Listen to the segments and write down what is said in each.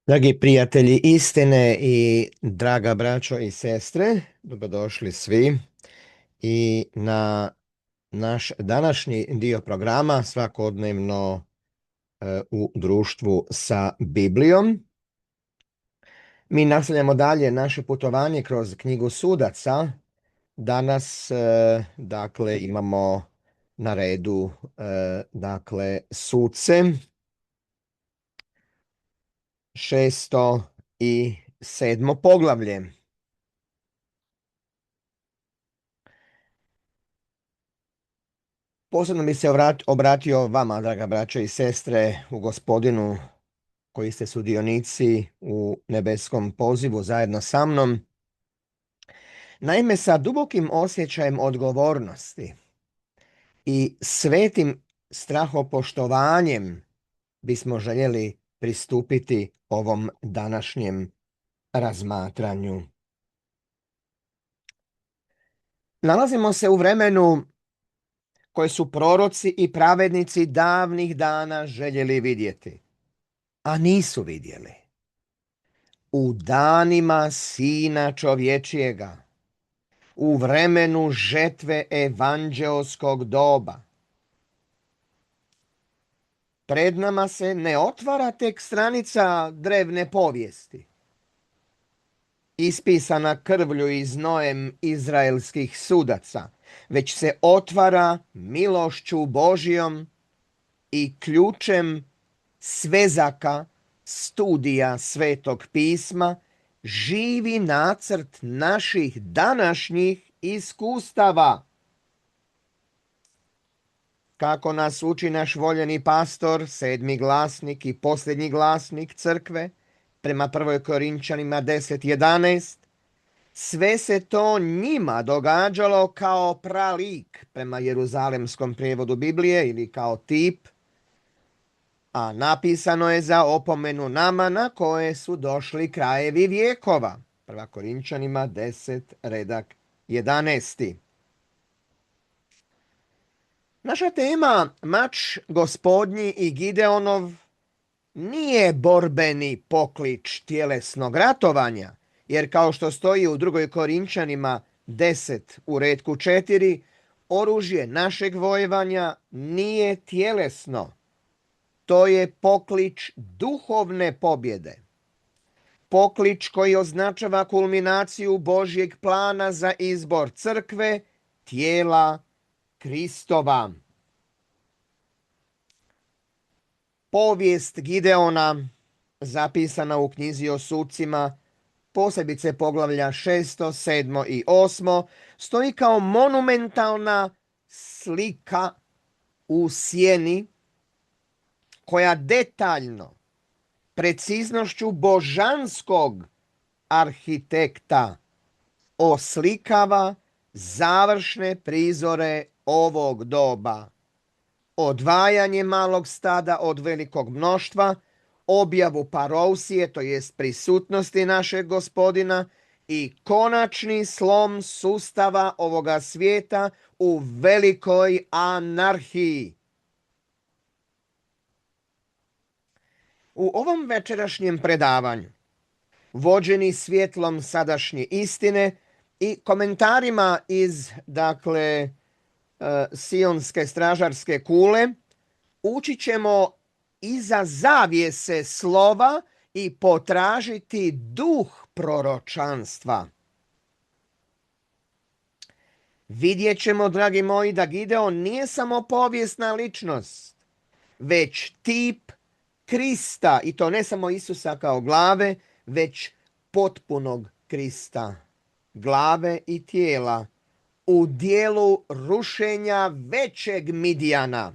Dragi prijatelji istine i draga braćo i sestre, dobrodošli svi i na naš današnji dio programa svakodnevno u društvu sa Biblijom. Mi nastavljamo dalje naše putovanje kroz knjigu Sudaca. Danas dakle imamo na redu Suce, 6. i 7. poglavlje. Posebno bi se obratio vama, draga braćo i sestre, u Gospodinu, koji ste sudionici u nebeskom pozivu zajedno sa mnom. Naime, sa dubokim osjećajem odgovornosti i svetim strahopoštovanjem bismo željeli pristupiti ovom današnjem razmatranju. Nalazimo se u vremenu koje su proroci i pravednici davnih dana željeli vidjeti, a nisu vidjeli. U danima Sina čovječijega, u vremenu žetve evanđeoskog doba. Pred nama se ne otvara tek stranica drevne povijesti, ispisana krvlju i znojem izraelskih sudaca, već se otvara milošću Božjom i ključem svezaka studija Svetog pisma živi nacrt naših današnjih iskustava. Kako nas uči naš voljeni pastor, 7. glasnik i posljednji glasnik crkve, prema 1. Korinčanima 10:11, sve se to njima događalo kao pralik, prema jeruzalemskom prijevodu Biblije, ili kao tip, a napisano je za opomenu nama na koje su došli krajevi vijekova. 1. Korinčanima 10, redak 11. Naša tema, mač gospodnji i Gideonov, nije borbeni poklič tjelesnog ratovanja, jer kao što stoji u 2. Korinčanima 10 u retku 4, oružje našeg vojevanja nije tjelesno. To je poklič duhovne pobjede. Poklič koji označava kulminaciju Božjeg plana za izbor crkve, tijela Kristova. Povijest Gideona, zapisana u knjizi o sucima, posebice poglavlja 6., 7. i 8., stoji kao monumentalna slika u sjeni koja detaljno, preciznošću božanskog arhitekta oslikava završne prizore ovog doba. Odvajanje malog stada od velikog mnoštva, objavu parousije, to jest prisutnosti našeg Gospodina, i konačni slom sustava ovoga svijeta u velikoj anarhiji. U ovom večerašnjem predavanju, vođeni svjetlom sadašnje istine i komentarima iz, sionske stražarske kule, ući ćemo iza zavjese slova i potražiti duh proročanstva. Vidjet ćemo, dragi moji, da Gideon nije samo povijesna ličnost, već tip Krista, i to ne samo Isusa kao glave, već potpunog Krista, glave i tijela, u dijelu rušenja većeg Midijana.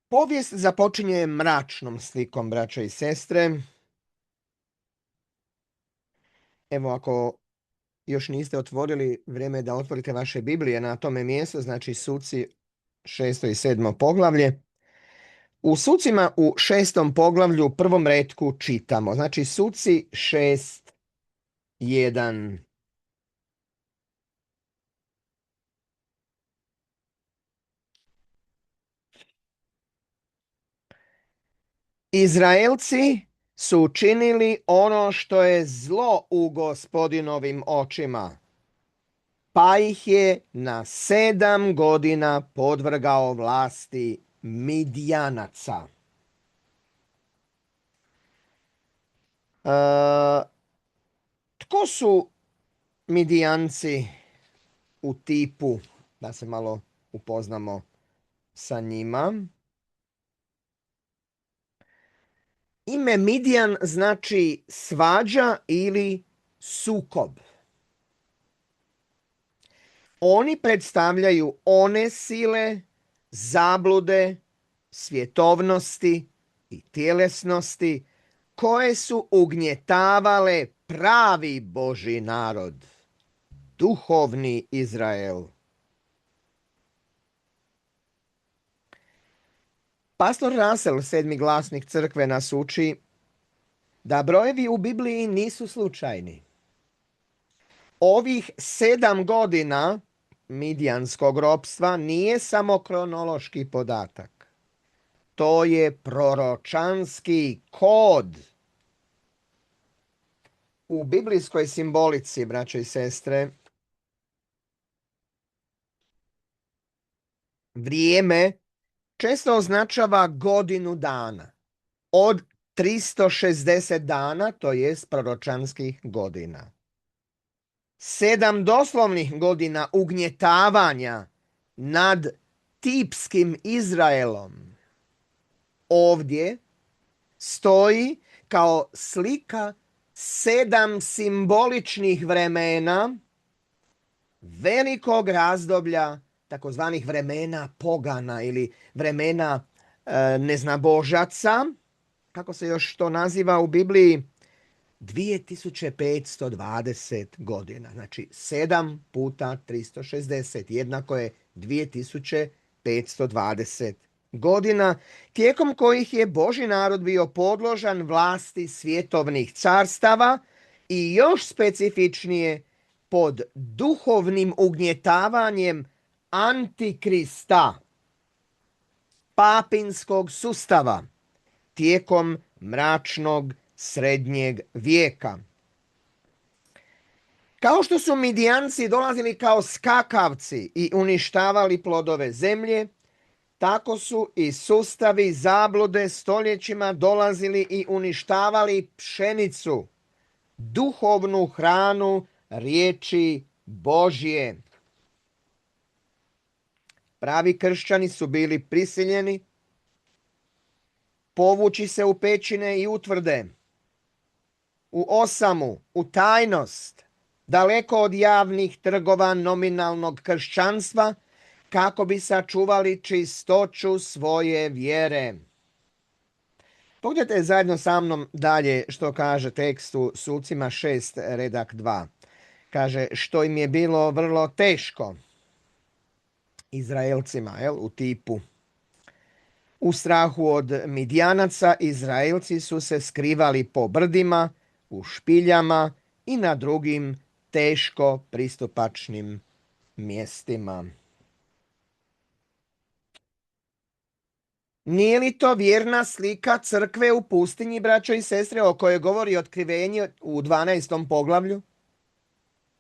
Povijest započinje mračnom slikom, braćo i sestre. Evo, ako još niste otvorili, vrijeme je da otvorite vaše Biblije na tome mjestu, znači Suci 6. i 7. poglavlje. U Sucima u 6. poglavlju u prvom retku čitamo, znači Suci 6, 1. Izraelci su učinili ono što je zlo u Gospodinovim očima, pa ih je na 7 godina podvrgao vlasti Midijanaca. Tko su Midijanci u tipu, da se malo upoznamo sa njima? Ime Midijan znači svađa ili sukob. Oni predstavljaju one sile, zablude, svjetovnosti i tjelesnosti koje su ugnjetavale pravi Božji narod, duhovni Izrael. Pastor Russell, 7. glasnik crkve, nas uči da brojevi u Bibliji nisu slučajni. Ovih 7 godina midjanskog ropstva nije samo kronološki podatak. To je proročanski kod. U biblijskoj simbolici, braćo i sestre, vrijeme često označava godinu dana. Od 360 dana, to jest proročanskih godina. 7 doslovnih godina ugnjetavanja nad tipskim Izraelom ovdje stoji kao slika 7 simboličnih vremena velikog razdoblja, takozvanih vremena pogana ili vremena neznabožaca, kako se još to naziva u Bibliji, 2520 godina. Znači 7 puta 360 jednako je 2520 godina, tijekom kojih je Božji narod bio podložan vlasti svjetovnih carstava i još specifičnije pod duhovnim ugnjetavanjem Antikrista, papinskog sustava, tijekom mračnog srednjeg vijeka. Kao što su Midijanci dolazili kao skakavci i uništavali plodove zemlje, tako su i sustavi zablude stoljećima dolazili i uništavali pšenicu, duhovnu hranu riječi Božje. Pravi kršćani su bili prisiljeni povući se u pećine i utvrde, u osamu, u tajnost, daleko od javnih trgova nominalnog kršćanstva, kako bi sačuvali čistoću svoje vjere. Pogledajte zajedno sa mnom dalje što kaže tekst u Sucima 6, redak 2. Kaže, što im je bilo vrlo teško, Izraelcima, u tipu. U strahu od Midijanaca Izraelci su se skrivali po brdima, u špiljama i na drugim teško pristupačnim mjestima. Nije li to vjerna slika crkve u pustinji, braćo i sestre, o kojoj govori Otkrivenje u 12. poglavlju?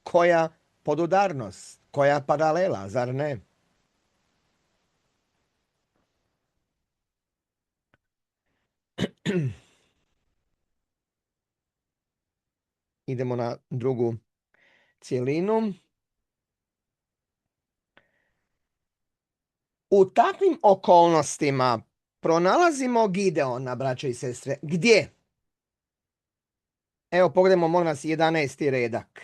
Koja podudarnost, koja paralela, zar ne? Idemo na drugu cjelinu. U takvim okolnostima pronalazimo Gideona, braćo i sestre. Gdje? Evo, pogledajmo, molim vas, 11. redak.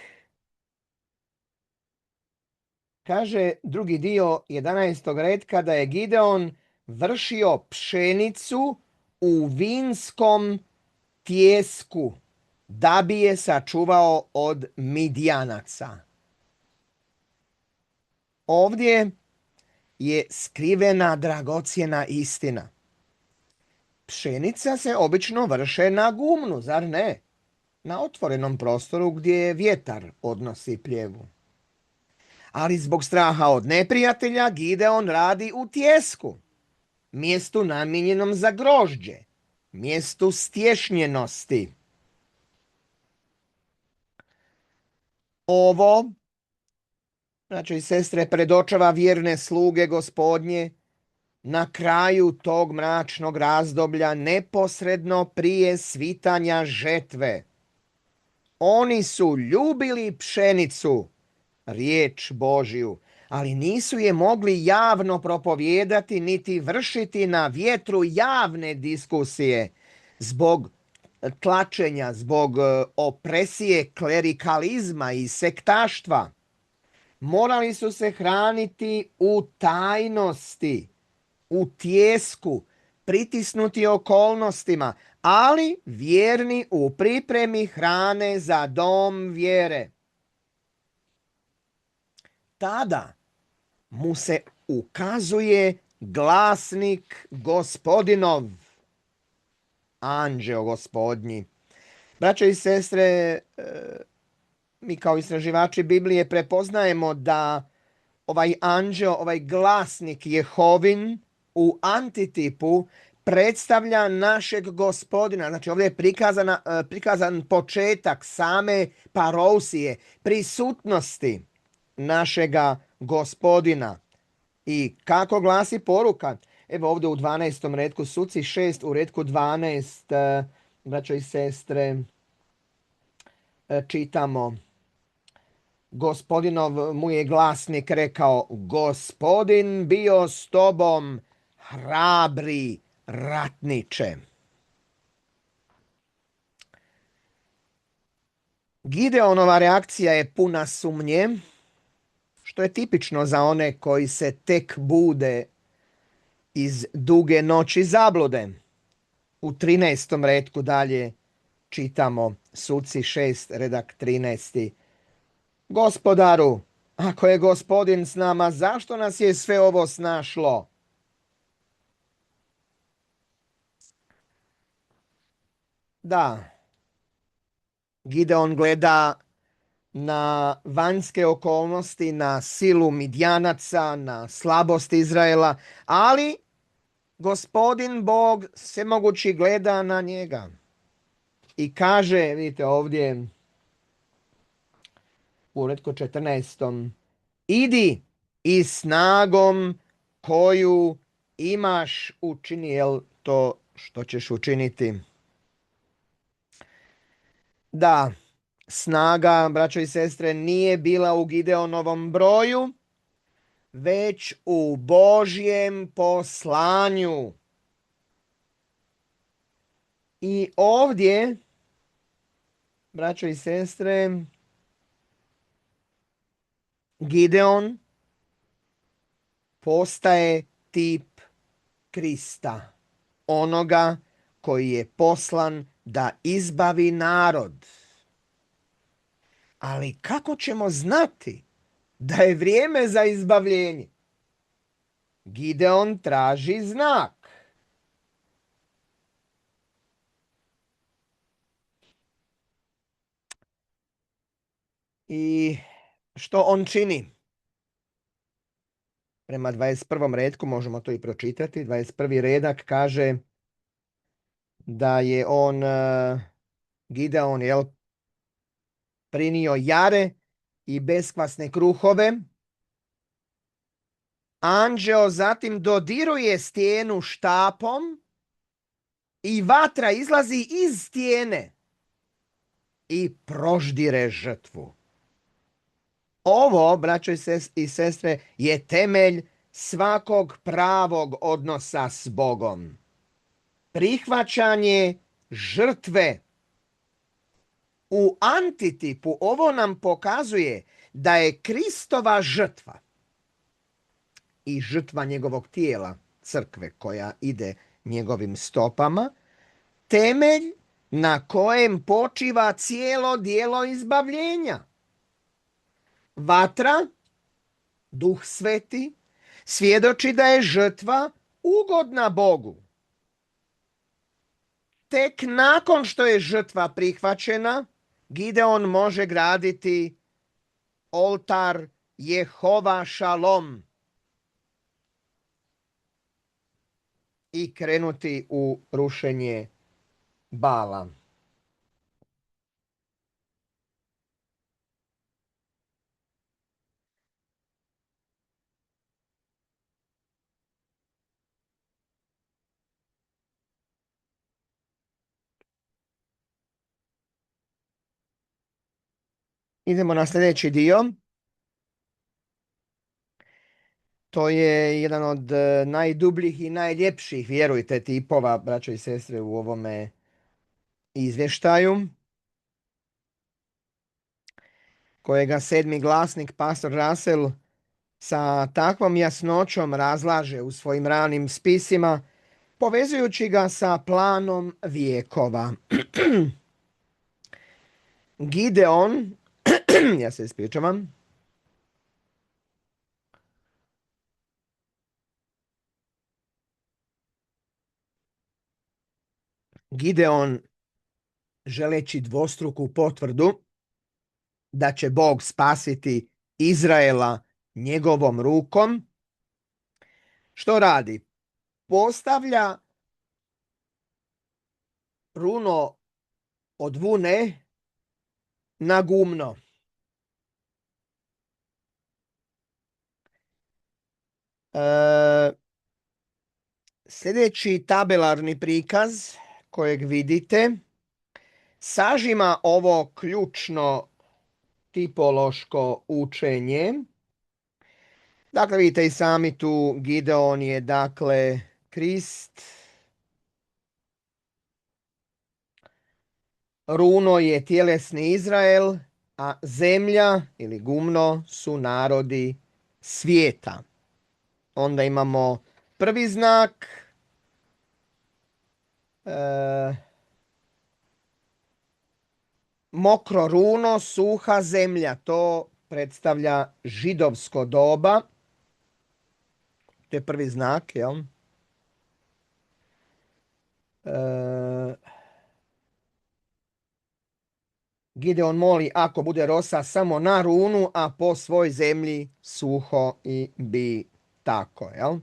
Kaže drugi dio 11. redka da je Gideon vršio pšenicu u vinskom tijesku da bi je sačuvao od Midijanaca. Ovdje je skrivena dragocjena istina. Pšenica se obično vrše na gumnu, zar ne? na otvorenom prostoru gdje vjetar odnosi pljevu. Ali zbog straha od neprijatelja Gideon radi u tjesku, mjestu namijenjenom za grožđe, mjestu stješnjenosti. Ovo, braćo i sestre, predočava vjerne sluge Gospodnje na kraju tog mračnog razdoblja, neposredno prije svitanja žetve. Oni su ljubili pšenicu, riječ Božju, ali nisu je mogli javno propovijedati niti vršiti na vjetru javne diskusije zbog tlačenja, zbog opresije klerikalizma i sektaštva. Morali su se hraniti u tajnosti, u tjesku, pritisnuti okolnostima, ali vjerni u pripremi hrane za dom vjere. Tada mu se ukazuje glasnik Gospodinov, anđeo Gospodnji. Braćo i sestre, mi kao istraživači Biblije prepoznajemo da ovaj anđeo, ovaj glasnik Jehovin u antitipu predstavlja našeg Gospodina. Znači ovdje je prikazan početak same parousije, prisutnosti našega Gospodina. I kako glasi poruka? Evo ovdje u 12. redku, Suci 6 u redku 12, braćo i sestre, čitamo: Gospodinov mu je glasnik rekao: Gospodin bio s tobom, hrabri ratniče. Gideonova reakcija je puna sumnje, što je tipično za one koji se tek bude iz duge noći zablude. U 13. redku dalje čitamo, Suci 6, redak 13. Gospodaru, ako je Gospodin s nama, zašto nas je sve ovo snašlo? Da, Gideon gleda na vanjske okolnosti, na silu Midjanaca, na slabost Izraela, ali Gospodin Bog svemogući gleda na njega i kaže, vidite ovdje u redku 14. Idi i snagom koju imaš učini, jel to što ćeš učiniti? Da, snaga, braćo i sestre, nije bila u Gideonovom broju, već u Božjem poslanju. I ovdje, braćo i sestre, Gideon postaje tip Krista, onoga koji je poslan da izbavi narod. Ali kako ćemo znati da je vrijeme za izbavljenje? Gideon traži znak. I što on čini? Prema 21. redku možemo to i pročitati. 21. redak kaže da je on, Gideon, prinio jare i beskvasne kruhove. Anđeo zatim dodiruje stijenu štapom i vatra izlazi iz stijene i proždire žrtvu. Ovo, braćo i sestre, je temelj svakog pravog odnosa s Bogom. Prihvaćanje žrtve. U antitipu ovo nam pokazuje da je Kristova žrtva i žrtva njegovog tijela, crkve koja ide njegovim stopama, temelj na kojem počiva cijelo djelo izbavljenja. Vatra, Duh Sveti, svjedoči da je žrtva ugodna Bogu. Tek nakon što je žrtva prihvaćena, Gideon može graditi oltar Jehova Šalom i krenuti u rušenje Bala. Idemo na sljedeći dio. To je jedan od najdubljih i najljepših, vjerujte, tipova, braćo i sestre, u ovome izvještaju, kojega sedmi glasnik, pastor Russell, sa takvom jasnoćom razlaže u svojim ranim spisima, povezujući ga sa planom vijekova. Gideon, ja se ispričavam, Gideon, želeći dvostruku potvrdu da će Bog spasiti Izraela njegovom rukom, što radi? Postavlja runo od vune na gumno. Sljedeći tabelarni prikaz kojeg vidite sažima ovo ključno tipološko učenje. Dakle, vidite i sami tu, Gideon je dakle Krist, runo je tjelesni Izrael, a zemlja ili gumno su narodi svijeta. Onda imamo prvi znak, mokro runo, suha zemlja. To predstavlja židovsko doba. To je prvi znak, jel? Gideon moli ako bude rosa samo na runu, a po svoj zemlji suho i bi tako, jel?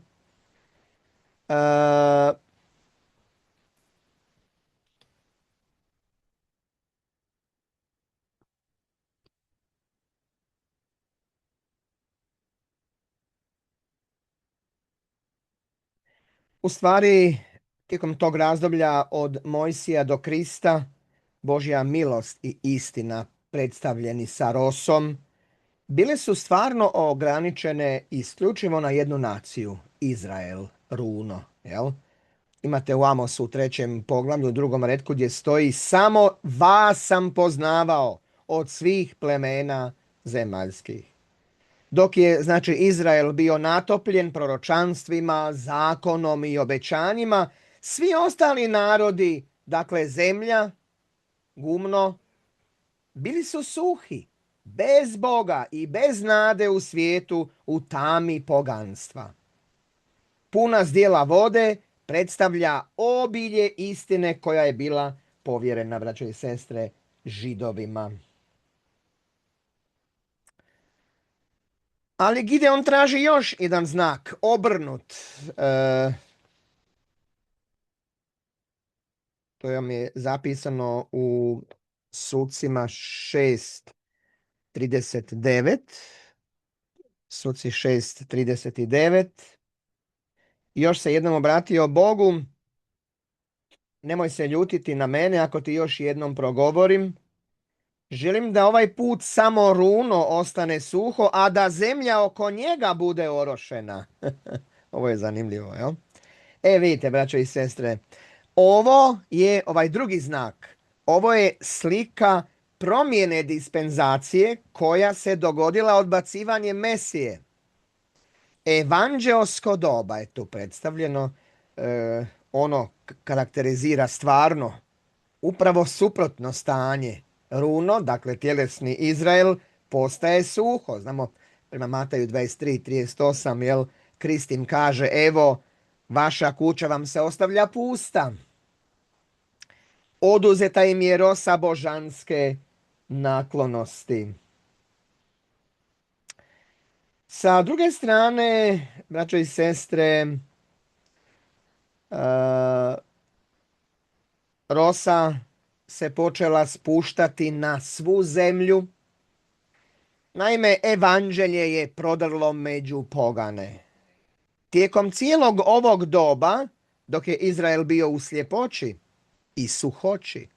U stvari, tijekom tog razdoblja od Mojsija do Krista, Božja milost i istina predstavljeni sa rosom bile su stvarno ograničene isključivo na jednu naciju, Izrael, runo. Jel? Imate u Amosu u 3. poglavlju, u 2. retku, gdje stoji samo vas sam poznavao od svih plemena zemaljskih. Dok je, znači, Izrael bio natopljen proročanstvima, zakonom i obećanjima, svi ostali narodi, dakle zemlja, gumno, bili su suhi, bez Boga i bez nade u svijetu, u tami poganstva. Puna zdjela vode predstavlja obilje istine koja je bila povjerena, braćo i sestre, Židovima. Ali Gideon traži još jedan znak, obrnut. To vam je zapisano u Sucima 6:39. Suci 6:39. Još se jednom obratio Bogu. Nemoj se ljutiti na mene ako ti još jednom progovorim. Želim da ovaj put samo runo ostane suho, a da zemlja oko njega bude orošena. Ovo je zanimljivo, jel? Vidite, braćo i sestre, ovo je ovaj drugi znak. Ovo je slika promjene dispenzacije koja se dogodila odbacivanjem Mesije. Evanđeosko doba je tu predstavljeno. Ono karakterizira stvarno upravo suprotno stanje. Runo, dakle tjelesni Izrael, postaje suho. Znamo, prema Mateju 23:38, jel, Krist im kaže, evo, vaša kuća vam se ostavlja pusta. Oduzeta im je rosa božanske naklonosti. Sa druge strane, braćo i sestre, rosa se počela spuštati na svu zemlju. Naime, evanđelje je prodrlo među pogane. Tijekom cijelog ovog doba, dok je Izrael bio u sljepoći i suhoći,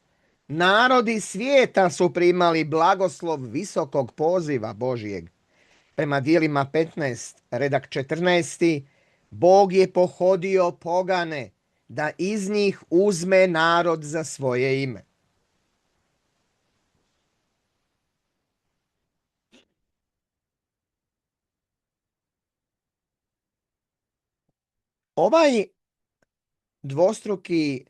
narodi svijeta su primali blagoslov visokog poziva Božijeg. Prema Djelima 15, redak 14, Bog je pohodio pogane da iz njih uzme narod za svoje ime. Ovaj dvostruki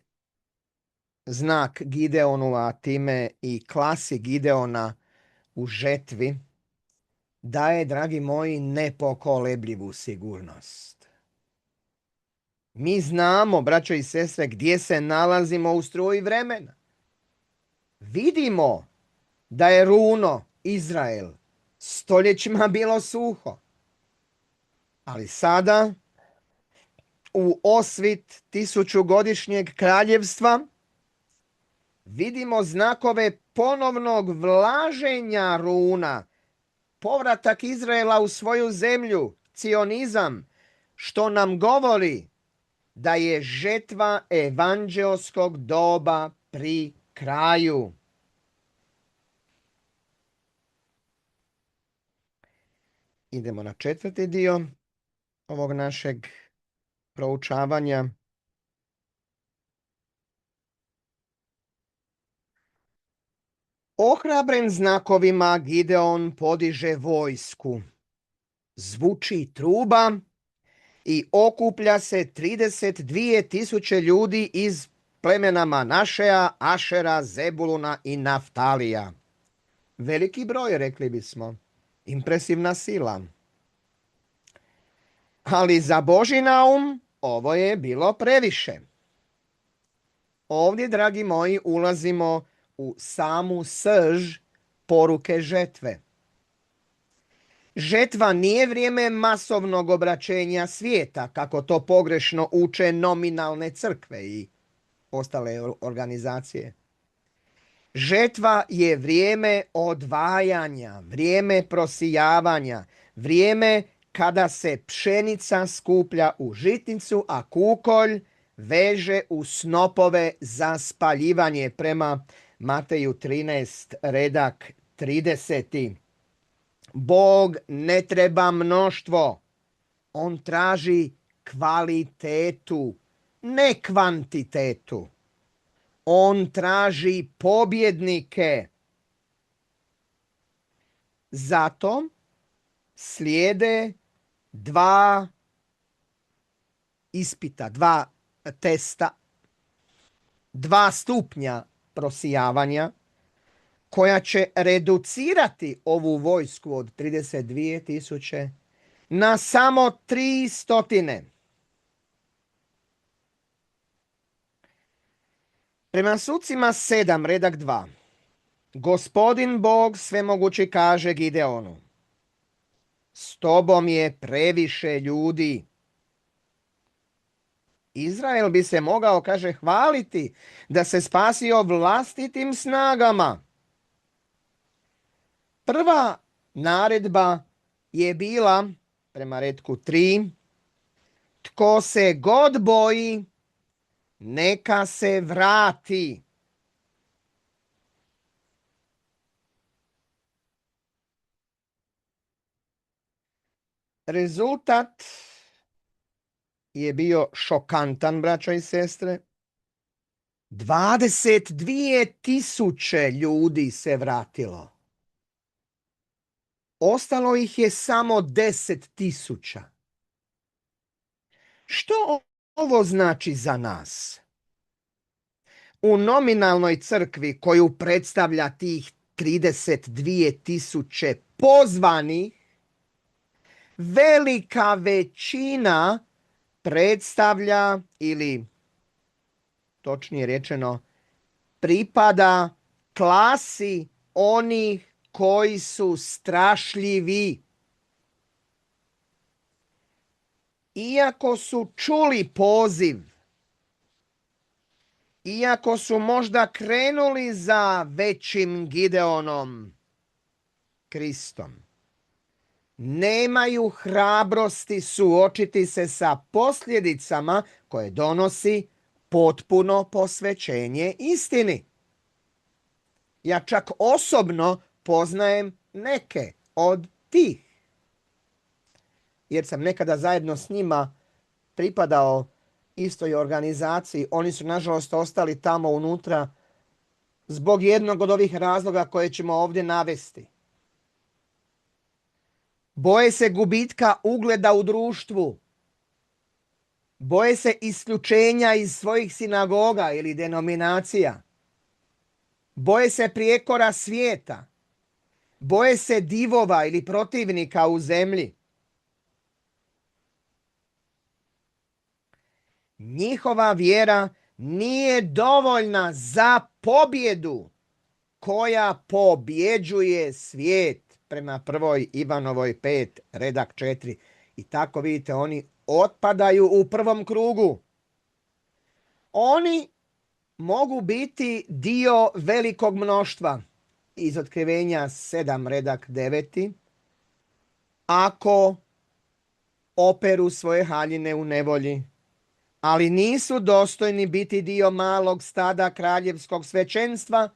znak Gideonu, a time i klasi Gideona u žetvi, daje, dragi moji, nepokolebljivu sigurnost. Mi znamo, braćo i sestre, gdje se nalazimo u struji vremena. Vidimo da je runo, Izrael, stoljećima bilo suho. Ali sada, u osvit tisućugodišnjeg kraljevstva, vidimo znakove ponovnog vlaženja runa, povratak Izraela u svoju zemlju, cionizam, što nam govori da je žetva evanđeoskog doba pri kraju. Idemo na četvrti dio ovog našeg proučavanja. Ohrabren znakovima Gideon podiže vojsku. Zvuči truba i okuplja se 32.000 ljudi iz plemena Manašeja, Ašera, Zebuluna i Naftalija. Veliki broj, rekli bismo. Impresivna sila. Ali za Božji naum ovo je bilo previše. Ovdje, dragi moji, ulazimo u samu srž poruke žetve. Žetva nije vrijeme masovnog obraćenja svijeta, kako to pogrešno uče nominalne crkve i ostale organizacije. Žetva je vrijeme odvajanja, vrijeme prosijavanja, vrijeme kada se pšenica skuplja u žitnicu, a kukolj veže u snopove za spaljivanje, prema Mateju 13, redak 30. Bog ne treba mnoštvo, on traži kvalitetu, ne kvantitetu. On traži pobjednike. Zato slijede dva ispita, dva testa, dva stupnja prosijavanja, koja će reducirati ovu vojsku od 32.000 na samo 300. Prema Sucima 7, redak 2, Gospodin Bog svemogući kaže Gideonu: s tobom je previše ljudi. Izrael bi se mogao, kaže, hvaliti da se spasio vlastitim snagama. Prva naredba je bila, prema retku 3, tko se god boji, neka se vrati. Rezultat je bio šokantan, braćo i sestre. 22.000 ljudi se vratilo. Ostalo ih je samo 10.000. Što ovo znači za nas? U nominalnoj crkvi, koju predstavlja tih 32.000 pozvanih, velika većina predstavlja, ili točnije rečeno, pripada klasi onih koji su strašljivi. Iako su čuli poziv, iako su možda krenuli za većim Gideonom, Kristom, nemaju hrabrosti suočiti se sa posljedicama koje donosi potpuno posvećenje istini. Ja čak osobno poznajem neke od tih, jer sam nekada zajedno s njima pripadao istoj organizaciji. Oni su nažalost ostali tamo unutra zbog jednog od ovih razloga koje ćemo ovdje navesti. Boje se gubitka ugleda u društvu. Boje se isključenja iz svojih sinagoga ili denominacija. Boje se prijekora svijeta. Boje se divova ili protivnika u zemlji. Njihova vjera nije dovoljna za pobjedu koja pobjeđuje svijet, prema 1. Ivanovoj 5, redak 4. I tako vidite, oni otpadaju u prvom krugu. Oni mogu biti dio velikog mnoštva iz Otkrivenja 7, redak 9. ako operu svoje haljine u nevolji, ali nisu dostojni biti dio malog stada kraljevskog svećenstva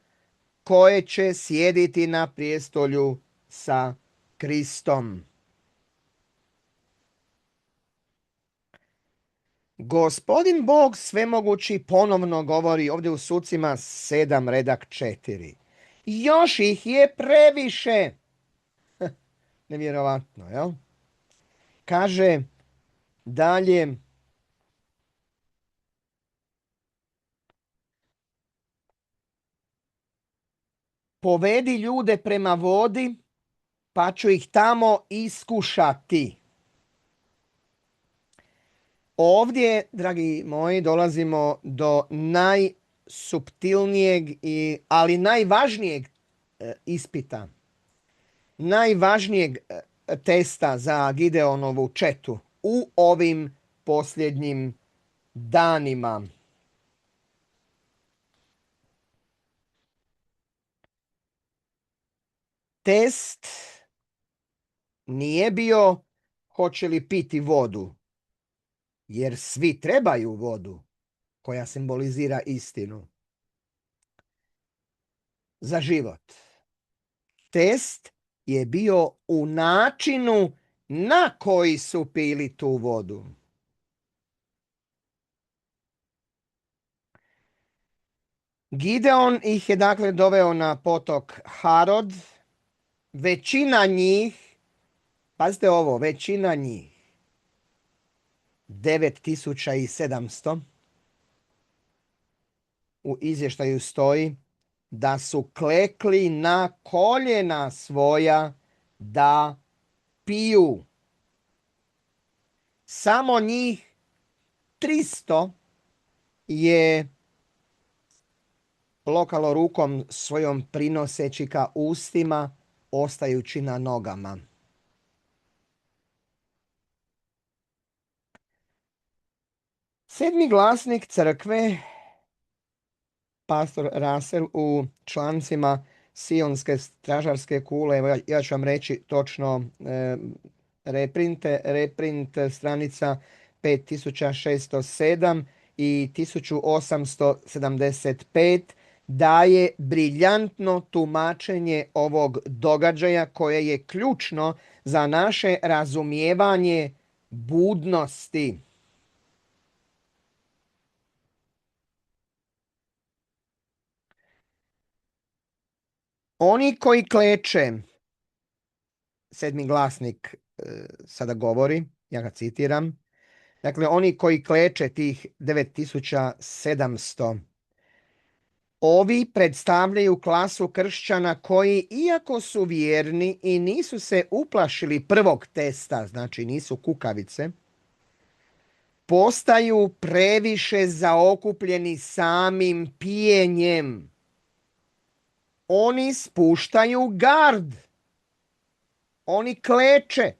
koje će sjediti na prijestolju sa Kristom. Gospodin Bog svemogući ponovno govori ovdje u Sucima 7, redak 4. Još ih je previše. Nevjerovatno, jel? Kaže dalje, povedi ljude prema vodi, pa ću ih tamo iskušati. Ovdje, dragi moji, dolazimo do najsuptilnijeg, ali najvažnijeg ispita. Najvažnijeg testa za Gideonovu četu u ovim posljednjim danima. Test nije bio hoće li piti vodu, jer svi trebaju vodu koja simbolizira istinu za život. Test je bio u načinu na koji su pili tu vodu. Gideon ih je dakle doveo na potok Harod. Većina njih, pazite ovo, većina njih, 9700, u izvještaju stoji da su klekli na koljena svoja da piju. Samo njih 300 je plokalo rukom svojom prinoseći ka ustima, ostajući na nogama. Sedmi glasnik crkve, pastor Russell, u člancima Sionske stražarske kule, evo ja ću vam reći točno reprint stranica 5607 i 1875, daje briljantno tumačenje ovog događaja koje je ključno za naše razumijevanje budnosti. Oni koji kleče, sedmi glasnik sada govori, ja ga citiram, dakle oni koji kleče, tih 9700, ovi predstavljaju klasu kršćana koji, iako su vjerni i nisu se uplašili prvog testa, znači nisu kukavice, postaju previše zaokupljeni samim pijenjem. Oni spuštaju gard. Oni kleče.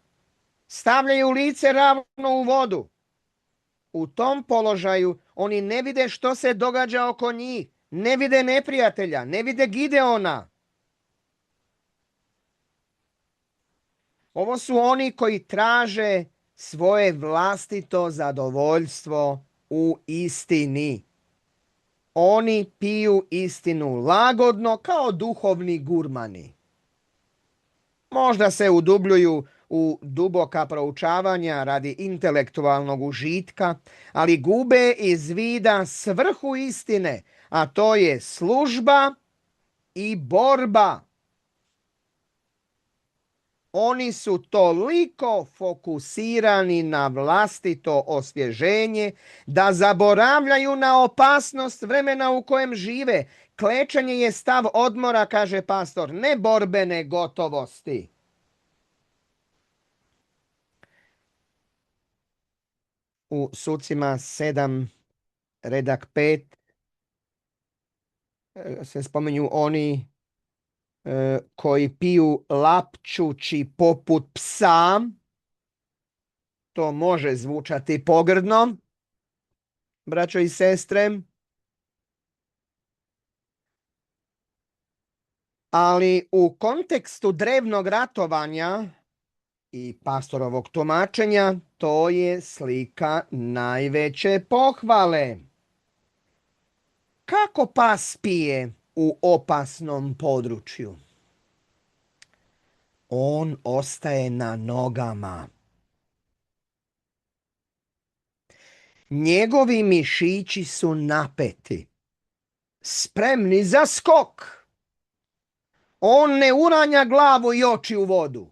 Stavljaju lice ravno u vodu. U tom položaju oni ne vide što se događa oko njih. Ne vide neprijatelja, ne vide Gideona. Ovo su oni koji traže svoje vlastito zadovoljstvo u istini. Oni piju istinu lagodno kao duhovni gurmani. Možda se udubljuju u duboka proučavanja radi intelektualnog užitka, ali gube iz vida svrhu istine, a to je služba i borba. Oni su toliko fokusirani na vlastito osvježenje da zaboravljaju na opasnost vremena u kojem žive. Klečanje je stav odmora, kaže pastor, ne borbene gotovosti. U Sucima 7, redak 5 se spominju oni koji piju lapčući poput psa. To može zvučati pogrdno, braćo i sestre, ali u kontekstu drevnog ratovanja i pastorovog tumačenja to je slika najveće pohvale. Kako pas pije u opasnom području? On ostaje na nogama. Njegovi mišići su napeti, spremni za skok. On ne uranja glavu i oči u vodu.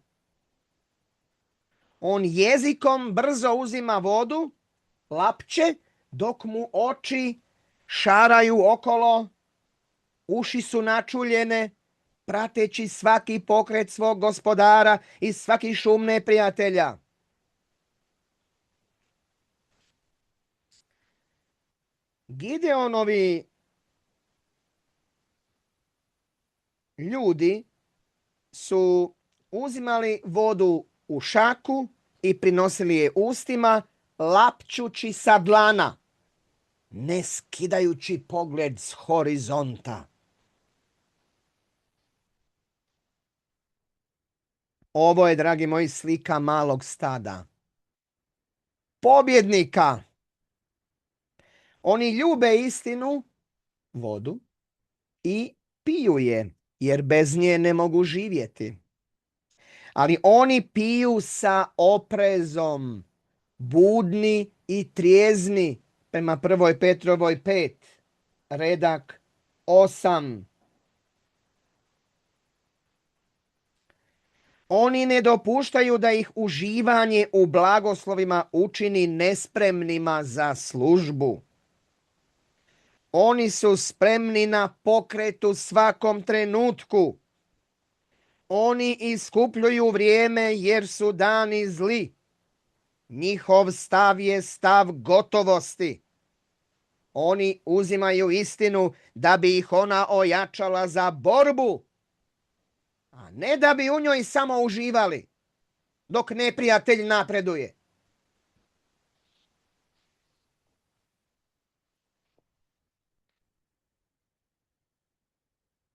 On jezikom brzo uzima vodu, lapće, dok mu oči šaraju okolo, uši su načuljene, prateći svaki pokret svog gospodara i svaki šum neprijatelja. Gideonovi ljudi su uzimali vodu u šaku i prinosili je ustima, lapčući sa dlana, ne skidajući pogled s horizonta. Ovo je, dragi moji, slika malog stada. Pobjednika. Oni ljube istinu, vodu, i piju je, jer bez nje ne mogu živjeti. Ali oni piju sa oprezom, budni i trijezni, prema 1. Petrovoj 5, redak 8. Oni ne dopuštaju da ih uživanje u blagoslovima učini nespremnima za službu. Oni su spremni na pokretu svakom trenutku. Oni iskupljuju vrijeme jer su dani zli. Njihov stav je stav gotovosti. Oni uzimaju istinu da bi ih ona ojačala za borbu, a ne da bi u njoj samo uživali dok neprijatelj napreduje.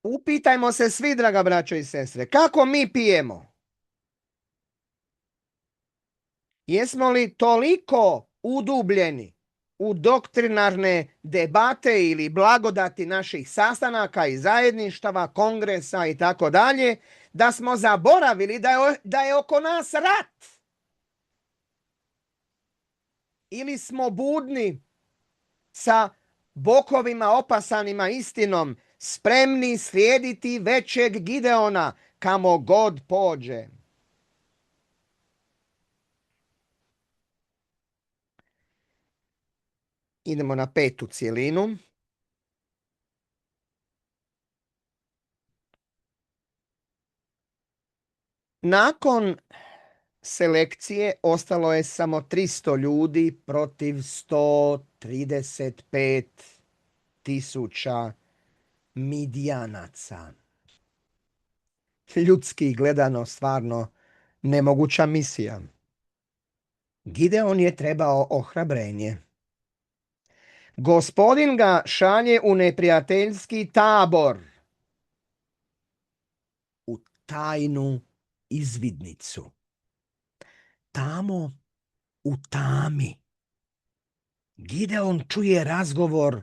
Upitajmo se svi, draga braćo i sestre, kako mi pijemo? Jesmo li toliko udubljeni u doktrinarne debate ili blagodati naših sastanaka i zajedništava, kongresa i tako dalje, da smo zaboravili da je oko nas rat? Ili smo budni sa bokovima opasanima istinom, spremni slijediti većeg Gideona kamo god pođe? Idemo na 5. cjelinu. Nakon selekcije ostalo je samo 300 ljudi protiv 135.000 Midijanaca. ljudski gledano stvarno nemoguća misija. Gideon je trebao ohrabrenje. Gospodin ga šalje u neprijateljski tabor, u tajnu izvidnicu. Tamo u tami Gideon čuje razgovor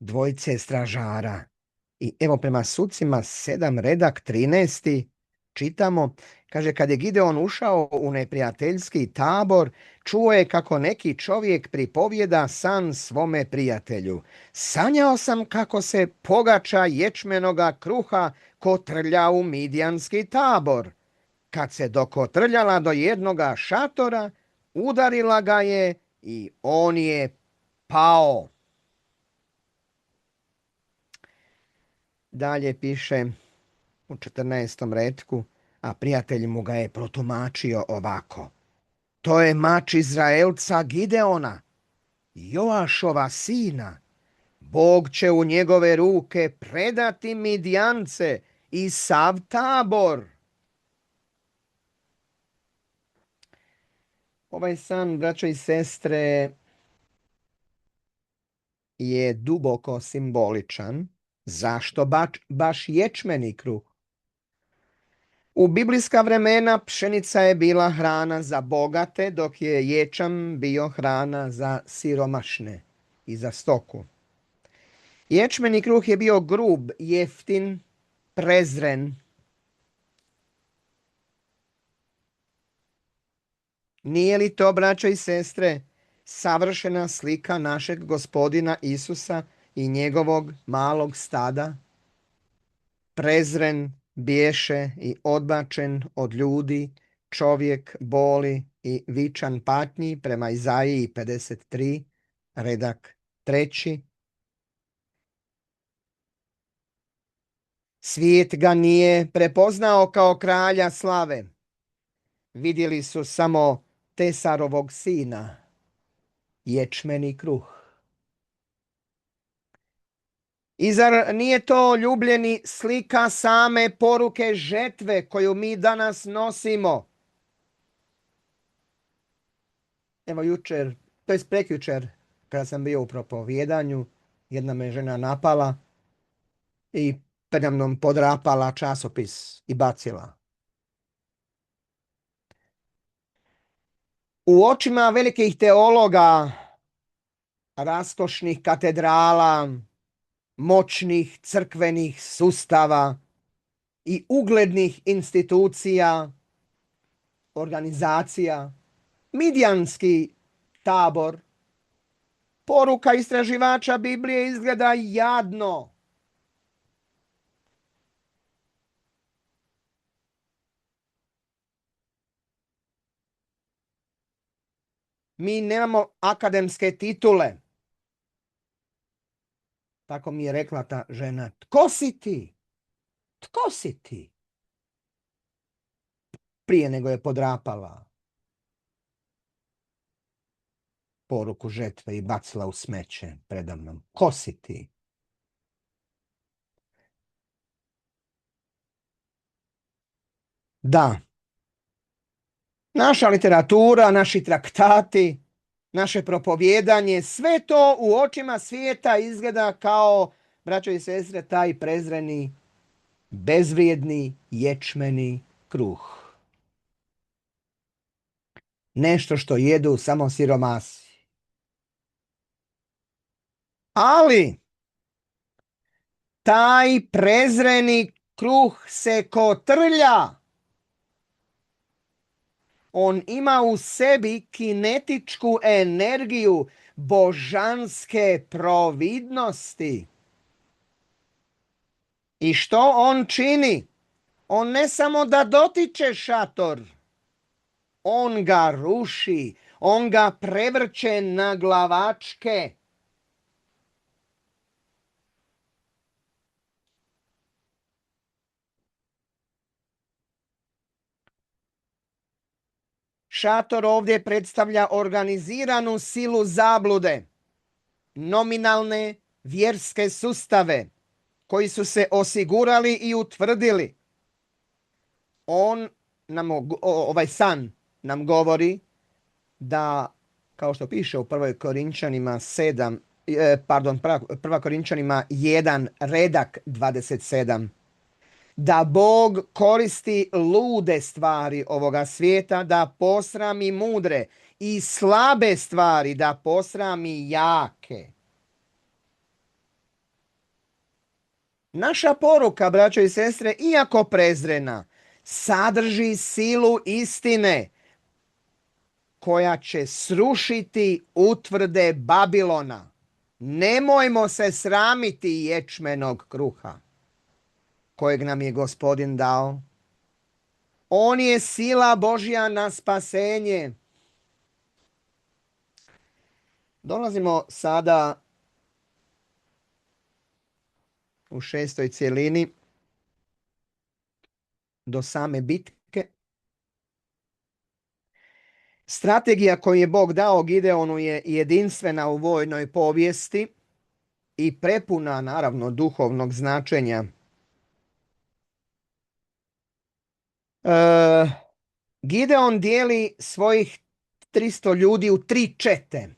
dvojice stražara. I evo prema Sucima 7 redak 13. čitamo, kaže, kad je Gideon ušao u neprijateljski tabor, čuo je kako neki čovjek pripovjeda san svome prijatelju. Sanjao sam kako se pogača ječmenoga kruha kotrlja u midjanski tabor. Kad se dokotrljala do jednoga šatora, udarila ga je i on je pao. Dalje piše u 14. retku, a prijatelj mu ga je protumačio ovako. To je mač Izraelca Gideona, Joašova sina. Bog će u njegove ruke predati Midjance i sav tabor. Ovaj san, braćo i sestre, je duboko simboličan. Zašto baš ječmeni kruh? U biblijska vremena pšenica je bila hrana za bogate, dok je ječam bio hrana za siromašne i za stoku. Ječmeni kruh je bio grub, jeftin, prezren. Nije li to, braćo i sestre, savršena slika našeg Gospodina Isusa i njegovog malog stada? Prezren, biješe i odbačen od ljudi, čovjek boli i vičan patnji prema Izaiji 53, redak 3. Svijet ga nije prepoznao kao kralja slave. Vidjeli su samo tesarovog sina, ječmeni kruh. I zar nije to, ljubljeni, slika same poruke žetve koju mi danas nosimo? Evo jučer, to je prekjučer, kada sam bio u propovjedanju, jedna me žena napala i predamnom podrapala časopis i bacila. U očima velikih teologa, raskošnih katedrala, moćnih crkvenih sustava i uglednih institucija, organizacija, midjanski tabor, poruka istraživača Biblije izgleda jadno. Mi nemamo akademske titule. Tako mi je rekla ta žena. Tko si ti? Tko si ti? Prije nego je podrapala poruku žetve i bacila u smeće predamnom. Ko si ti? Da. Naša literatura, naši traktati, naše propovjedanje, sve to u očima svijeta izgleda kao, braćo i sestre, taj prezreni, bezvrijedni ječmeni kruh. Nešto što jedu samo siromasi. Ali taj prezreni kruh se kotrlja. On ima u sebi kinetičku energiju božanske providnosti. I što on čini? On ne samo da dotiče šator, on ga ruši, on ga prevrće na glavačke. Šator ovdje predstavlja organiziranu silu zablude, nominalne vjerske sustave koji su se osigurali i utvrdili. ovaj san nam govori da, kao što piše u prvoj Korinčanima 7, prva Korinčanima 1, redak 27, da Bog koristi lude stvari ovoga svijeta da posrami mudre i slabe stvari da posrami jake. Naša poruka, braćo i sestre, iako prezrena, sadrži silu istine koja će srušiti utvrde Babilona. Nemojmo se sramiti ječmenog kruha kojeg nam je Gospodin dao. On je sila Božja na spasenje. Dolazimo sada u 6. cjelini do same bitke. Strategija koju je Bog dao Gideonu je jedinstvena u vojnoj povijesti i prepuna, naravno, duhovnog značenja. Gideon dijeli svojih 300 ljudi u 3 čete.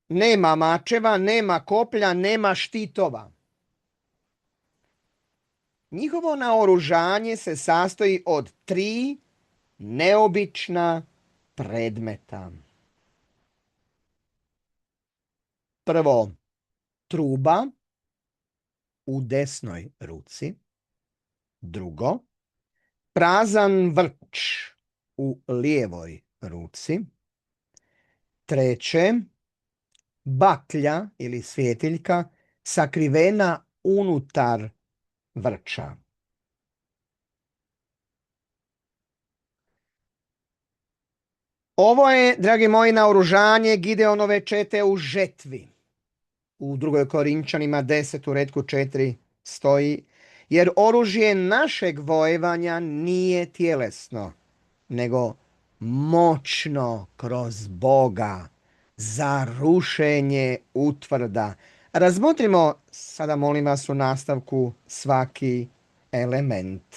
Nema mačeva, nema koplja, nema štitova. Njihovo naoružanje se sastoji od 3 neobična predmeta. Prvo, truba u desnoj ruci. Drugo, prazan vrč u lijevoj ruci. Treće, baklja ili svjetiljka sakrivena unutar vrča. Ovo je, dragi moji, naoružanje Gideonove čete u žetvi. U 2. Korinčanima 10 u retku 4 stoji: jer oružje našeg vojevanja nije tjelesno, nego moćno kroz Boga za rušenje utvrda. Razmotrimo sada, molim vas, u nastavku svaki element.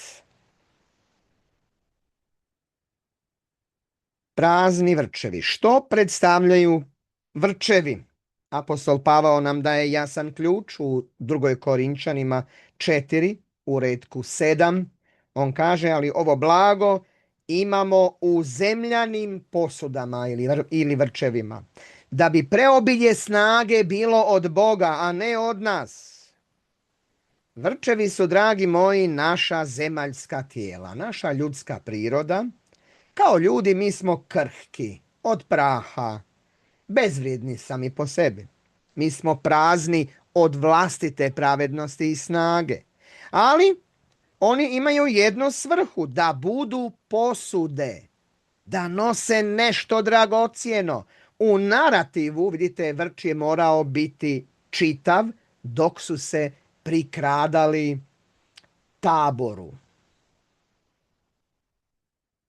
Prazni vrčevi. Što predstavljaju vrčevi? Apostol Pavao nam daje jasan ključ u 2. Korinčanima 4 u retku 7. On kaže: ali ovo blago imamo u zemljanim posudama ili vrčevima, da bi preobilje snage bilo od Boga, a ne od nas. Vrčevi su, dragi moji, naša zemaljska tijela, naša ljudska priroda. Kao ljudi mi smo krhki, od praha, bezvrijedni sami po sebi. Mi smo prazni od vlastite pravednosti i snage. Ali oni imaju jednu svrhu, da budu posude, da nose nešto dragocjeno. U narativu, vidite, vrč je morao biti čitav dok su se prikradali taboru.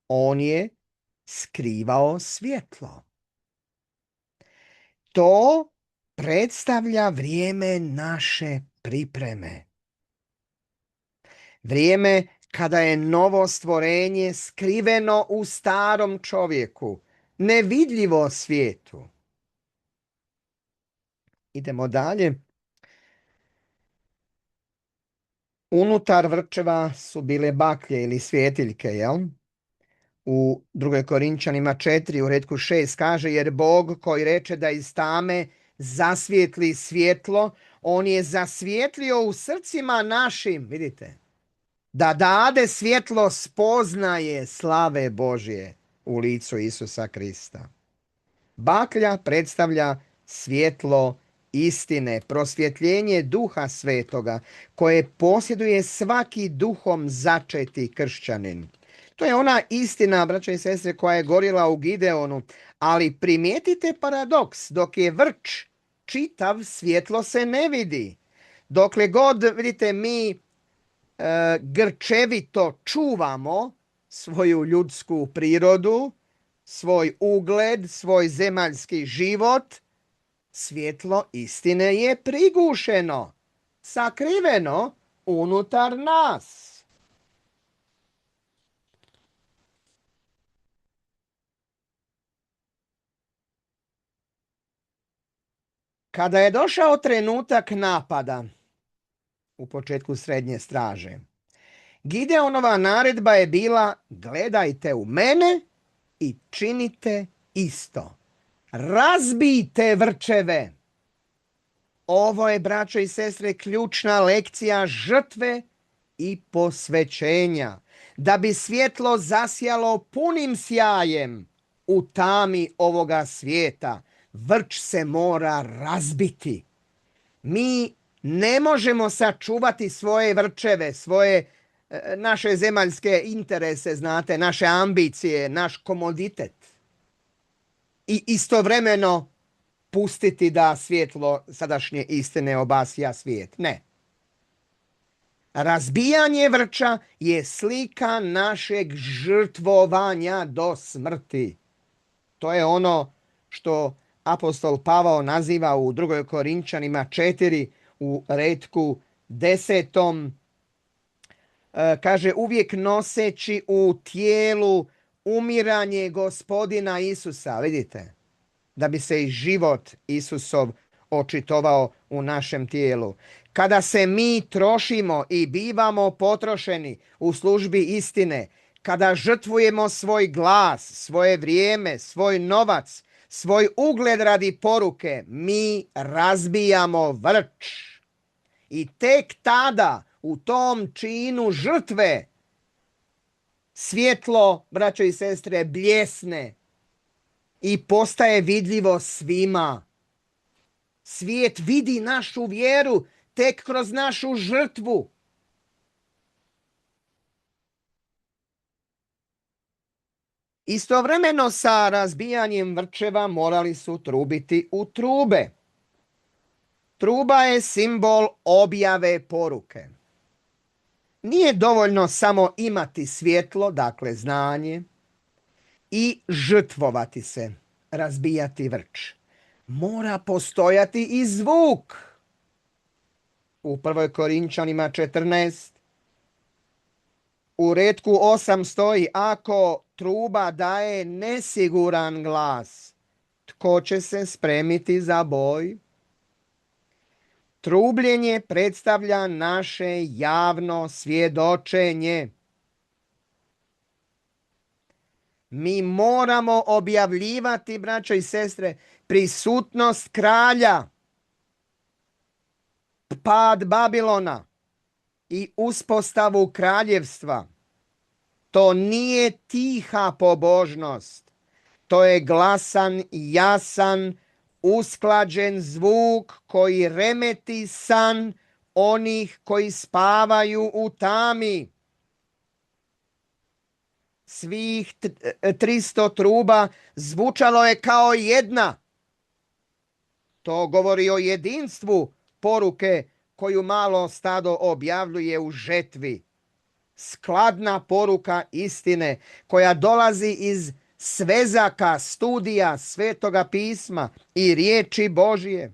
On je skrivao svjetlo. To predstavlja vrijeme naše pripreme. Vrijeme kada je novo stvorenje skriveno u starom čovjeku, nevidljivo svijetu. Idemo dalje. Unutar vrčeva su bile baklje ili svjetiljke, jel? U 2. Korinčanima 4 u retku 6 kaže: jer Bog koji reče da iz tame zasvijetli svjetlo, on je zasvijetlio u srcima našim, vidite, da dade svjetlo spoznaje slave Božje u licu Isusa Krista. Baklja predstavlja svjetlo istine, prosvjetljenje Duha Svetoga koje posjeduje svaki duhom začeti kršćanin. To je ona istina, braćo i sestre, koja je gorila u Gideonu, ali primijetite paradoks, dok je vrč čitav, svjetlo se ne vidi. Dokle god, vidite, mi grčevito čuvamo svoju ljudsku prirodu, svoj ugled, svoj zemaljski život, Svjetlo istine je prigušeno, sakriveno unutar nas. Kada je došao trenutak napada u početku srednje straže, Gideonova naredba je bila: gledajte u mene i činite isto. Razbijte vrčeve. Ovo je, braćo i sestre, ključna lekcija žrtve i posvećenja. Da bi svjetlo zasjalo punim sjajem u tami ovoga svijeta, vrč se mora razbiti. Mi ne možemo sačuvati svoje vrčeve, naše zemaljske interese, znate, naše ambicije, naš komoditet i istovremeno pustiti da svjetlo sadašnje istine obasja svijet. Ne. Razbijanje vrča je slika našeg žrtvovanja do smrti. To je ono što apostol Pavao naziva u 2. Korinčanima 4 u retku 10. Kaže: uvijek noseći u tijelu umiranje Gospodina Isusa. Vidite, da bi se i život Isusov očitovao u našem tijelu. Kada se mi trošimo i bivamo potrošeni u službi istine, kada žrtvujemo svoj glas, svoje vrijeme, svoj novac, svoj ugled radi poruke, mi razbijamo vrč. I tek tada, u tom činu žrtve, svjetlo, braćo i sestre, bljesne i postaje vidljivo svima. Svijet vidi našu vjeru tek kroz našu žrtvu. Istovremeno sa razbijanjem vrčeva morali su trubiti u trube. Truba je simbol objave poruke. Nije dovoljno samo imati svjetlo, dakle znanje, i žrtvovati se, razbijati vrč. Mora postojati i zvuk. U 1. Korinčanima 14 u retku 8 stoji: ako truba daje nesiguran glas, tko će se spremiti za boj? Trubljenje predstavlja naše javno svjedočenje. Mi moramo objavljivati, braćo i sestre, prisutnost kralja, pad Babilona i uspostavu kraljevstva. To nije tiha pobožnost. To je glasan, jasan, usklađen zvuk koji remeti san onih koji spavaju u tami. Svih 300 truba zvučalo je kao jedna. To govori o jedinstvu poruke koju malo stado objavljuje u žetvi. Skladna poruka istine koja dolazi iz svezaka studija Svetoga pisma i riječi Božije.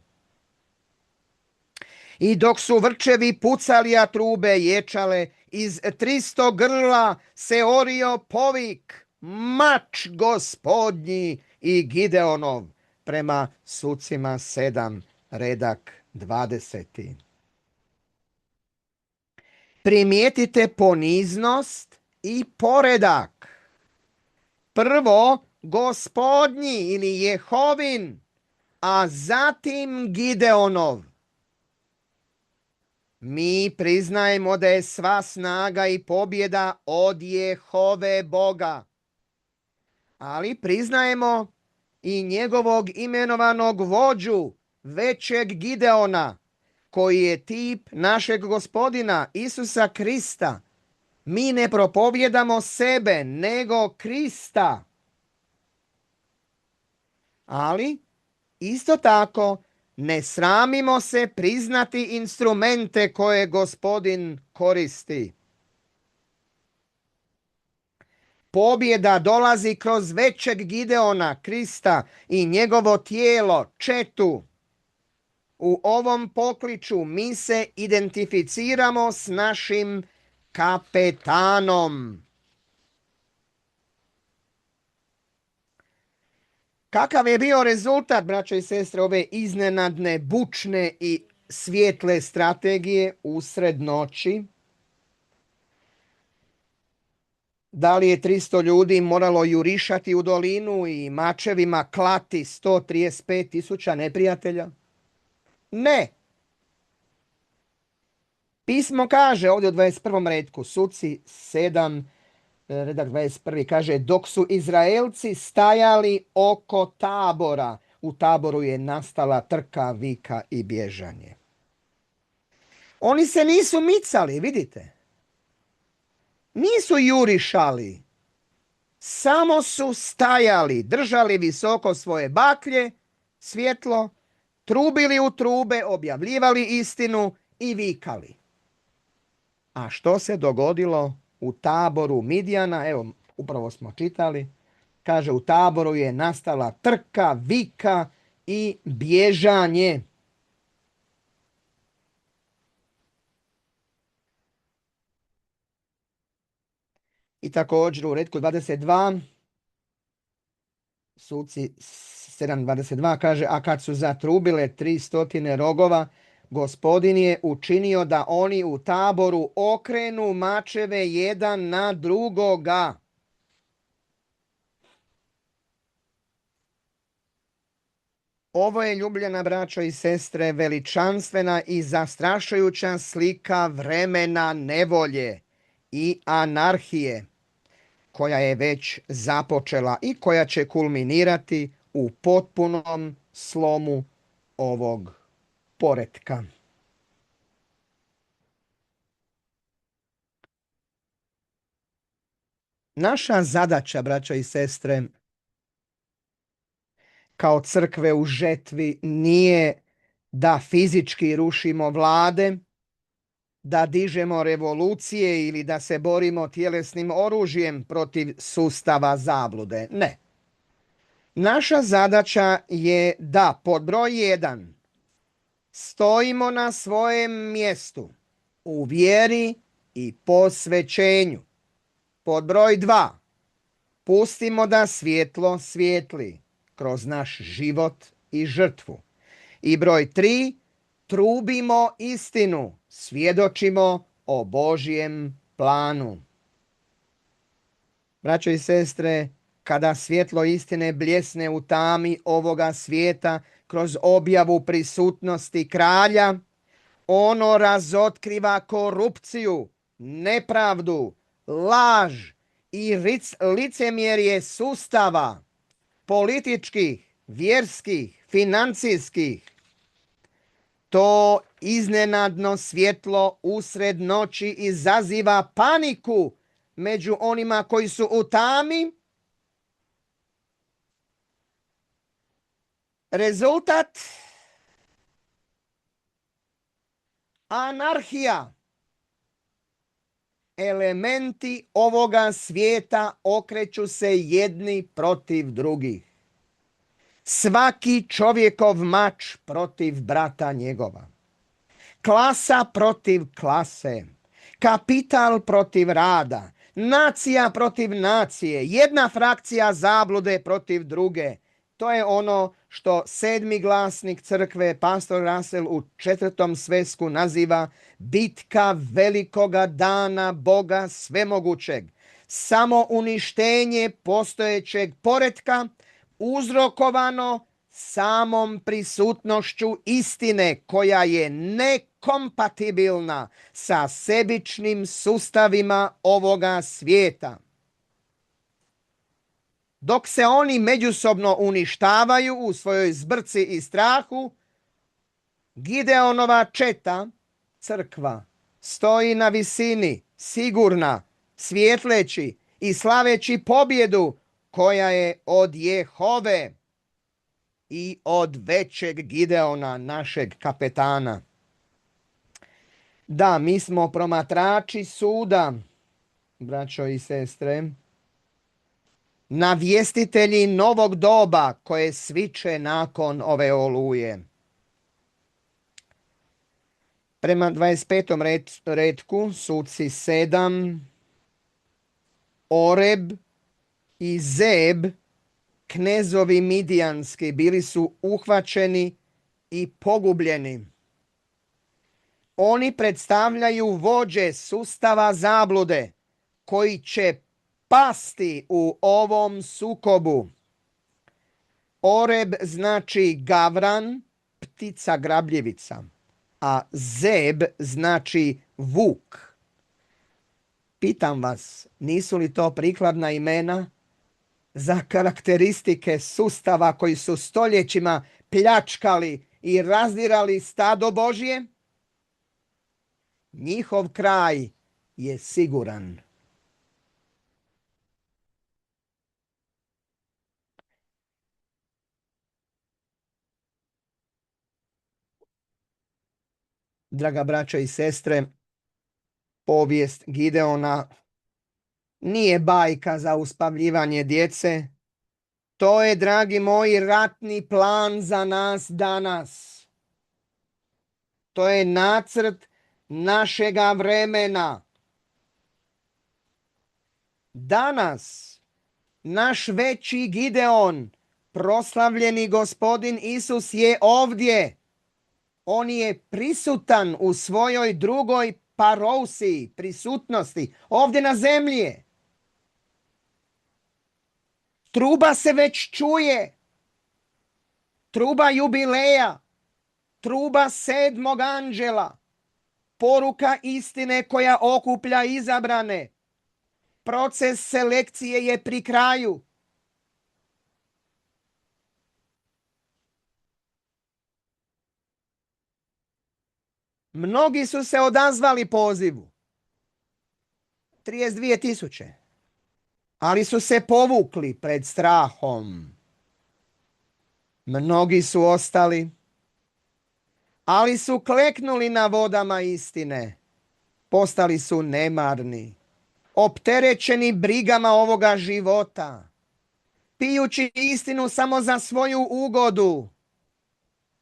I dok su vrčevi pucali, a trube ječale, iz 300 grla se orio povik: mač Gospodnji i Gideonov, prema Sucima 7, redak 20. Primijetite poniznost i poredak. Prvo Gospodnji ili Jehovin, a zatim Gideonov. Mi priznajemo da je sva snaga i pobjeda od Jehove Boga, ali priznajemo i njegovog imenovanog vođu, većeg Gideona, koji je tip našeg Gospodina Isusa Krista. Mi ne propovjedamo sebe, nego Krista. Ali isto tako ne sramimo se priznati instrumente koje Gospodin koristi. Pobjeda dolazi kroz većeg Gideona, Krista, i njegovo tijelo, četu. U ovom pokliču mi se identificiramo s našim kapetanom. Kakav je bio rezultat, braćo i sestre, ove iznenadne, bučne i svijetle strategije usred noći? Da li je 300 ljudi moralo jurišati u dolinu i mačevima klati 135.000 neprijatelja? Ne. Pismo kaže ovdje u 21. redku, Suci 7, redak 21. kaže, dok su Izraelci stajali oko tabora, u taboru je nastala trka, vika i bježanje. Oni se nisu micali, vidite. Nisu jurišali. Samo su stajali, držali visoko svoje baklje, svjetlo, trubili u trube, objavljivali istinu i vikali. A što se dogodilo u taboru Midjana? Evo, upravo smo čitali. Kaže, u taboru je nastala trka, vika i bježanje. I također u retku 22, Suci 7.22 kaže, a kad su zatrubile 300 rogova, Gospodin je učinio da oni u taboru okrenu mačeve jedan na drugoga. Ovo je, ljubljena braćo i sestre, veličanstvena i zastrašujuća slika vremena nevolje i anarhije, koja je već započela i koja će kulminirati u potpunom slomu ovog poretka. Naša zadaća, braćo i sestre, kao crkve u žetvi nije da fizički rušimo vlade, da dižemo revolucije ili da se borimo tjelesnim oružjem protiv sustava zablude. Ne. Naša zadaća je da, pod broj 1, stojimo na svojem mjestu u vjeri i posvećenju. Pod broj 2, pustimo da svjetlo svijetli kroz naš život i žrtvu. I broj 3, trubimo istinu, svjedočimo o Božjem planu. Braćo i sestre, kada svjetlo istine bljesne u tami ovoga svijeta kroz objavu prisutnosti kralja, ono razotkriva korupciju, nepravdu, laž i licemjerje sustava, političkih, vjerskih, financijskih. To iznenadno svjetlo usred noći izaziva paniku među onima koji su u tami. Rezultat? Anarhija. Elementi ovoga svijeta okreću se jedni protiv drugih. Svaki čovjekov mač protiv brata njegova. Klasa protiv klase. Kapital protiv rada. Nacija protiv nacije. Jedna frakcija zablude protiv druge. To je ono što 7. glasnik crkve, pastor Russell, u 4. svesku naziva bitka velikoga dana Boga svemogućeg. Samo uništenje postojećeg poretka uzrokovano samom prisutnošću istine koja je nekompatibilna sa sebičnim sustavima ovoga svijeta. Dok se oni međusobno uništavaju u svojoj zbrci i strahu, Gideonova četa, crkva, stoji na visini, sigurna, svjetleći i slaveći pobjedu koja je od Jehove i od većeg Gideona, našeg kapetana. Da, mi smo promatrači suda, braćo i sestre, navjestitelji novog doba koje sviče nakon ove oluje. Prema 25. retku, Suci 7, Oreb i Zeb, knezovi midijanski, bili su uhvaćeni i pogubljeni. Oni predstavljaju vođe sustava zablude koji će pasti u ovom sukobu. Oreb znači gavran, ptica grabljivica, a Zeb znači vuk. Pitam vas, nisu li to prikladna imena za karakteristike sustava koji su stoljećima pljačkali i razdirali stado Božje? Njihov kraj je siguran. Draga braćo i sestre, povijest Gideona nije bajka za uspavljivanje djece. To je, dragi moji, ratni plan za nas danas. To je nacrt našega vremena. Danas naš veći Gideon, proslavljeni Gospodin Isus, je ovdje. On je prisutan u svojoj drugoj parousiji, prisutnosti, ovdje na zemlji. Truba se već čuje. Truba jubileja. Truba 7. anđela. Poruka istine koja okuplja izabrane. Proces selekcije je pri kraju. Mnogi su se odazvali pozivu. 32.000. Ali su se povukli pred strahom. Mnogi su ostali, ali su kleknuli na vodama istine. Postali su nemarni, opterećeni brigama ovoga života, pijući istinu samo za svoju ugodu,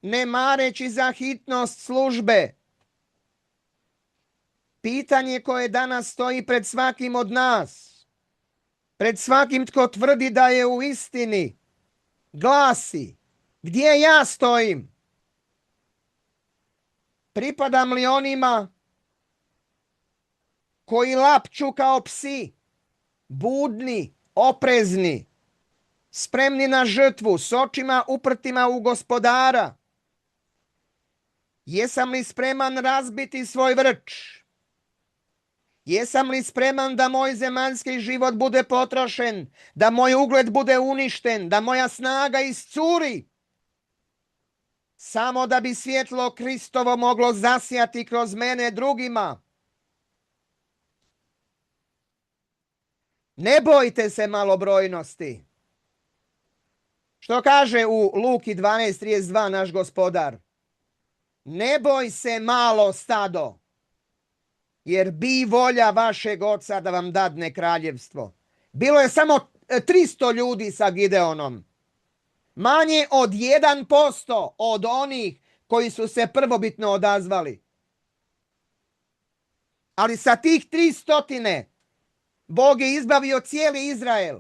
ne mareći za hitnost službe. Pitanje koje danas stoji pred svakim od nas, pred svakim tko tvrdi da je u istini, glasi: gdje ja stojim? Pripadam li onima koji lapću kao psi, budni, oprezni, spremni na žrtvu, s očima uprtima u Gospodara? Jesam li spreman razbiti svoj vrč? Jesam li spreman da moj zemaljski život bude potrošen, da moj ugled bude uništen, da moja snaga iscuri, samo da bi svjetlo Kristovo moglo zasjati kroz mene drugima? Ne bojte se malobrojnosti. Što kaže u Luki 12.32 naš Gospodar? Ne boj se, malo stado, jer bi volja vašeg oca da vam dadne kraljevstvo. Bilo je samo 300 ljudi sa Gideonom. Manje od 1% od onih koji su se prvobitno odazvali. Ali sa tih 300 Bog je izbavio cijeli Izrael.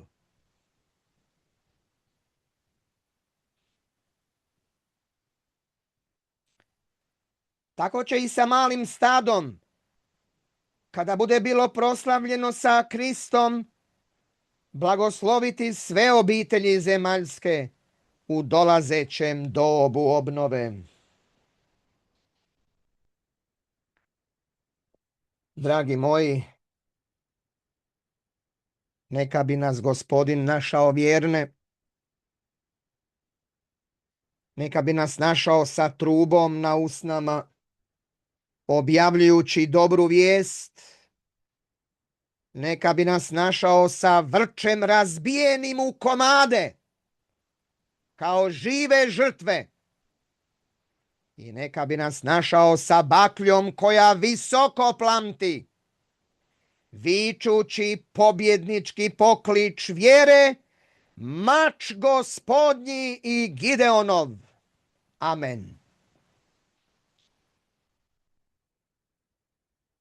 Tako će i sa malim stadom, kada bude bilo proslavljeno sa Kristom, blagosloviti sve obitelji zemaljske u dolazećem dobu obnove. Dragi moji, neka bi nas Gospodin našao vjerne, neka bi nas našao sa trubom na usnama, objavljujući dobru vijest. Neka bi nas našao sa vrčem razbijenim u komade, kao žive žrtve. I neka bi nas našao sa bakljom koja visoko plamti, vičući pobjednički poklič vjere: mač Gospodnji i Gideonov. Amen.